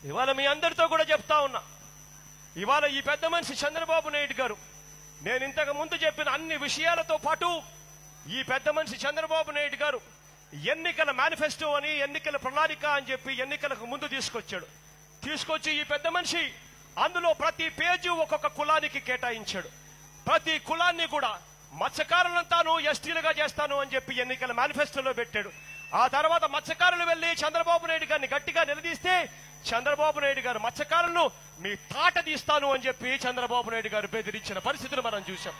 ఇవాళ మీ అందరితో కూడా చెప్తా ఉన్నా, ఇవాళ ఈ పెద్ద మనిషి చంద్రబాబు నాయుడు గారు నేను ఇంతకు ముందు చెప్పిన అన్ని విషయాలతో పాటు ఈ పెద్ద మనిషి చంద్రబాబు నాయుడు గారు ఎన్నికల మేనిఫెస్టో అని, ఎన్నికల ప్రణాళిక అని చెప్పి ఎన్నికలకు ముందు తీసుకొచ్చి ఈ పెద్ద మనిషి అందులో ప్రతి పేజీ ఒక్కొక్క కులానికి కేటాయించాడు. ప్రతి కులాన్ని కూడా మత్స్యకారులంతాను ఎస్టీలుగా చేస్తాను అని చెప్పి ఎన్నికల మేనిఫెస్టోలో పెట్టాడు. ఆ తర్వాత మత్స్యకారులు వెళ్లి చంద్రబాబు నాయుడు గారిని గట్టిగా నిలదీస్తే చంద్రబాబు నాయుడు గారు మత్స్యకారులను మీ తాట తీస్తాను అని చెప్పి చంద్రబాబు నాయుడు గారు బెదిరించిన పరిస్థితులు మనం చూసాం.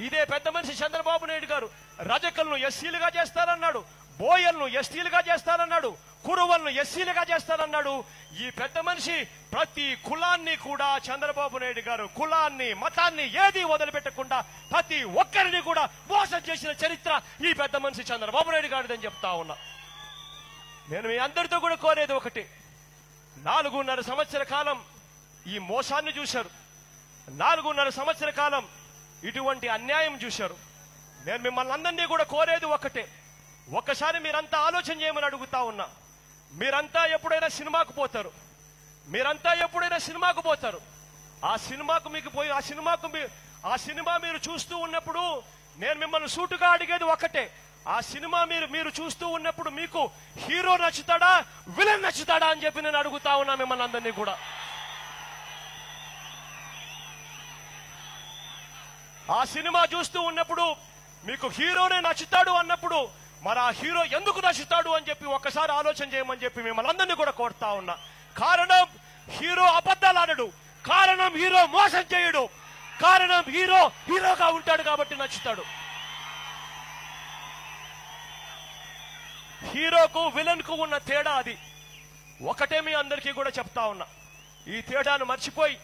ఇదే పెద్ద మనిషి చంద్రబాబు నాయుడు గారు రజకులను ఎస్సీలుగా చేస్తానన్నాడు, బోయలను ఎస్టీలుగా చేస్తానన్నాడు, కురువలను ఎస్సీలుగా చేస్తానన్నాడు. ఈ పెద్ద మనిషి ప్రతి కులాన్ని కూడా చంద్రబాబు నాయుడు గారు కులాన్ని మతాన్ని ఏది వదిలిపెట్టకుండా ప్రతి ఒక్కరిని కూడా మోసం చేసిన చరిత్ర ఈ పెద్ద మనిషి చంద్రబాబు నాయుడు గారిదని చెప్తా ఉన్నా. నేను మీ అందరితో కూడా కోరేది ఒకటి, 4.5 సంవత్సర కాలం ఈ మోసాన్ని చూశారు, 4.5 సంవత్సర కాలం ఇటువంటి అన్యాయం చూశారు. నేను మిమ్మల్ని అందరినీ కూడా కోరేది ఒకటే, ఒక్కసారి మీరంతా ఆలోచన చేయమని అడుగుతా ఉన్నా. మీరంతా ఎప్పుడైనా సినిమాకు పోతారు, ఆ సినిమా మీరు చూస్తూ ఉన్నప్పుడు నేను మిమ్మల్ని సూటుగా అడిగేది ఒకటే, ఆ సినిమా మీరు చూస్తూ ఉన్నప్పుడు మీకు హీరో నచ్చుతాడా విలన్ నచ్చుతాడా అని చెప్పి నేను అడుగుతా ఉన్నా మిమ్మల్ని అందరినీ కూడా. ఆ సినిమా చూస్తూ ఉన్నప్పుడు మీకు హీరోనే నచ్చుతాడు అన్నప్పుడు మరి ఆ హీరో ఎందుకు నచ్చుతాడు అని చెప్పి ఒక్కసారి ఆలోచన చేయమని చెప్పి మిమ్మల్ని అందరినీ కూడా కోరుతా ఉన్నా. కారణం హీరో అబద్ధాలు ఆడడు, కారణం హీరో మోసం చేయడు, కారణం హీరోగా ఉంటాడు కాబట్టి నచ్చుతాడు. హీరోకు విలన్ కు ఉన్న తేడా అది ఒకటే మీ అందరికీ కూడా చెప్తా ఉన్నా. ఈ తేడాను మర్చిపోయి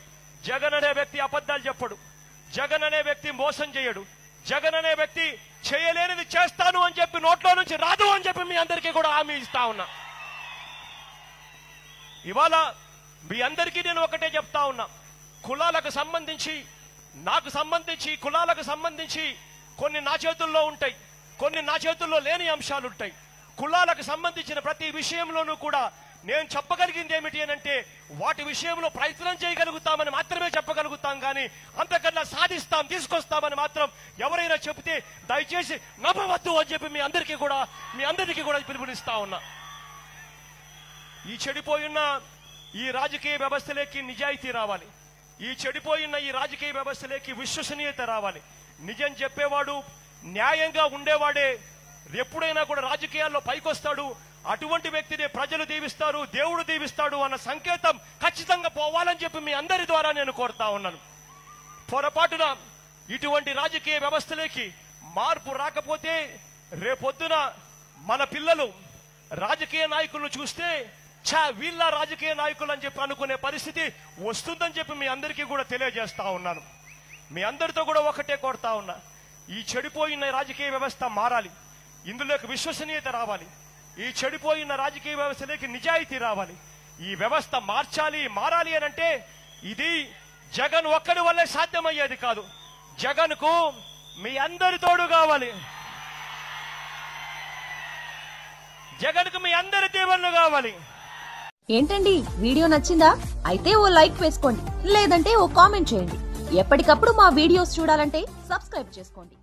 జగన్ అనే వ్యక్తి అబద్ధాలు చెప్పడు, జగన్ అనే వ్యక్తి మోసం చేయడు, జగన్ అనే వ్యక్తి చేయలేనిది చేస్తాను అని చెప్పి నోట్లో నుంచి రాదు అని చెప్పి మీ అందరికీ కూడా హామీ ఇస్తా ఉన్నా. ఇవాళ మీ అందరికీ నేను ఒకటే చెప్తా ఉన్నా, కులాలకు సంబంధించి కులాలకు సంబంధించి కొన్ని నా చేతుల్లో ఉంటాయి, కొన్ని నా చేతుల్లో లేని అంశాలు ఉంటాయి. కులాలకు సంబంధించిన ప్రతి విషయంలోనూ కూడా నేను చెప్పగలిగింది ఏమిటి అనంటే వాటి విషయంలో ప్రయత్నం చేయగలుగుతామని మాత్రమే చెప్పగలుగుతాం, కానీ అంతకన్నా సాధిస్తాం తీసుకొస్తామని మాత్రం ఎవరైనా చెబితే దయచేసి నమ్మవద్దు అని చెప్పి మీ అందరికీ కూడా పిలుపునిస్తా ఉన్నా. ఈ చెడిపోయిన ఈ రాజకీయ వ్యవస్థలోకి నిజాయితీ రావాలి, ఈ చెడిపోయిన ఈ రాజకీయ వ్యవస్థలోకి విశ్వసనీయత రావాలి. నిజం చెప్పేవాడు న్యాయంగా ఉండేవాడే ఎప్పుడైనా కూడా రాజకీయాల్లో పైకొస్తాడు. అటువంటి వ్యక్తిని ప్రజలు దీవిస్తారు, దేవుడు దీవిస్తాడు అన్న సంకేతం ఖచ్చితంగా పోవాలని చెప్పి మీ అందరి ద్వారా నేను కోరుతా ఉన్నాను. పొరపాటున ఇటువంటి రాజకీయ వ్యవస్థలోకి మార్పు రాకపోతే రేపొద్దున మన పిల్లలు రాజకీయ నాయకులను చూస్తే వీళ్ళ రాజకీయ నాయకులు అని చెప్పి అనుకునే పరిస్థితి వస్తుందని చెప్పి మీ అందరికీ కూడా తెలియజేస్తా ఉన్నాను. మీ అందరితో కూడా ఒకటే కోరుతా ఉన్నా, ఈ చెడిపోయిన రాజకీయ వ్యవస్థ మారాలి, ఇందులోకి విశ్వసనీయత రావాలి, ఈ చెడిపోయిన రాజకీయ వ్యవస్థలోకి నిజాయితీ రావాలి. ఈ వ్యవస్థ మారాలి అనంటే ఇది జగన్ ఒక్కడి వల్లే సాధ్యమయ్యేది కాదు, జగన్ కు మీ అందరి తోడు కావాలి, జగన్ కు మీ అందరి దీవెనలు కావాలి. ఏంటండి వీడియో నచ్చిందా? అయితే ఓ లైక్ వేసుకోండి, లేదంటే ఓ కామెంట్ చేయండి. ఎప్పటికప్పుడు మా వీడియోస్ చూడాలంటే సబ్స్క్రైబ్ చేసుకోండి.